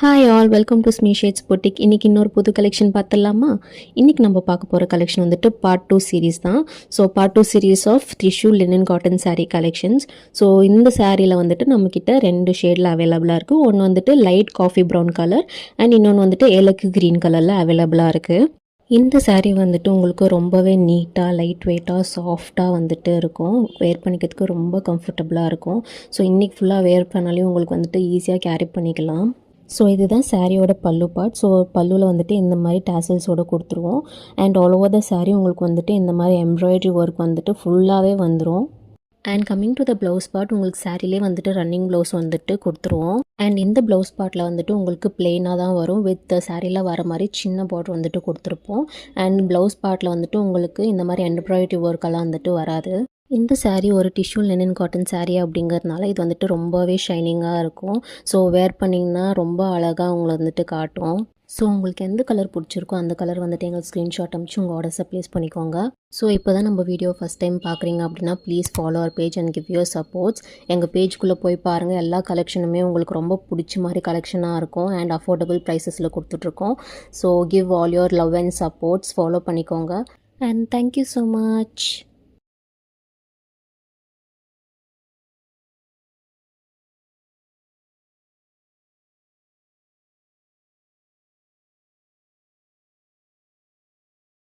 Hi all welcome to ஸ்மீ shades boutique. இன்றைக்கி இன்னொரு புது கலெக்ஷன் பார்த்துடலாமா? இன்றைக்கி நம்ம பார்க்க போகிற கலெக்ஷன் வந்துட்டு பார்ட் 2 சீரீஸ் தான். So part 2 series of tissue linen cotton saree collections. So இந்த சாரியில் வந்துட்டு நம்மக்கிட்ட 2 ஷேடில் அவைலபிளாக இருக்குது. ஒன்று வந்துட்டு light coffee brown colour and இன்னொன்று வந்துட்டு ஏலக்கு க்ரீன் கலரில் அவைலபிளாக இருக்குது. இந்த saree வந்துட்டு உங்களுக்கு ரொம்பவே நீட்டாக லைட் வெயிட்டாக சாஃப்டாக வந்துட்டு இருக்கும். வேர் பண்ணிக்கிறதுக்கு ரொம்ப கம்ஃபர்டபுளாக இருக்கும். ஸோ இன்றைக்கி ஃபுல்லாக வேர் பண்ணாலே உங்களுக்கு வந்துட்டு ஈஸியாக கேரி பண்ணிக்கலாம். ஸோ இதுதான் சாரியோட பல்லு பார்ட். ஸோ பல்லுவில் வந்துட்டு இந்த மாதிரி டேசல்ஸோடு கொடுத்துருவோம். And all over the sari உங்களுக்கு வந்துட்டு இந்த மாதிரி எம்ப்ராய்டரி ஒர்க் வந்துட்டு ஃபுல்லாகவே வந்துடும். And coming to the blouse part, உங்களுக்கு சாரிலே வந்துட்டு ரன்னிங் ப்ளவுஸ் வந்துட்டு கொடுத்துருவோம். அண்ட் இந்த ப்ளவுஸ் பார்ட்டில் வந்துட்டு உங்களுக்கு பிளெயினாக தான் வரும். வித் சாரியில் வர மாதிரி சின்ன பார்டர் வந்துட்டு கொடுத்துருப்போம். அண்ட் ப்ளவுஸ் பார்ட்டில் வந்துட்டு உங்களுக்கு இந்த மாதிரி எம்ப்ராய்டரி ஒர்க்கெல்லாம் வந்துட்டு வராது. இந்த saree ஒரு டிஷ்யூ லினன் காட்டன் saree அப்படிங்கிறதுனால இது வந்துட்டு ரொம்பவே ஷைனிங்காக இருக்கும். ஸோ வேர் பண்ணிங்கன்னா ரொம்ப அழகாக உங்களை வந்துட்டு காட்டும். ஸோ உங்களுக்கு எந்த கலர் பிடிச்சிருக்கோ அந்த கலர் வந்துட்டு எங்களுக்கு ஸ்க்ரீன்ஷாட் அனுப்பிச்சு உங்கள் ஆர்டர்ஸை ப்ளேஸ் பண்ணிக்கோங்க. ஸோ இப்போ தான் நம்ம வீடியோ ஃபஸ்ட் டைம் பார்க்குறீங்க அப்படின்னா please follow our page and give your supports. எங்கள் பேஜ்குள்ளே போய் பாருங்கள். எல்லா கலெக்ஷனுமே உங்களுக்கு ரொம்ப பிடிச்ச மாதிரி கலெக்ஷனாக இருக்கும் அண்ட் அஃபோர்டபுள் ப்ரைஸஸில் கொடுத்துட்ருக்கோம். So give all your love and supports, follow பண்ணிக்கோங்க. And thank you so much.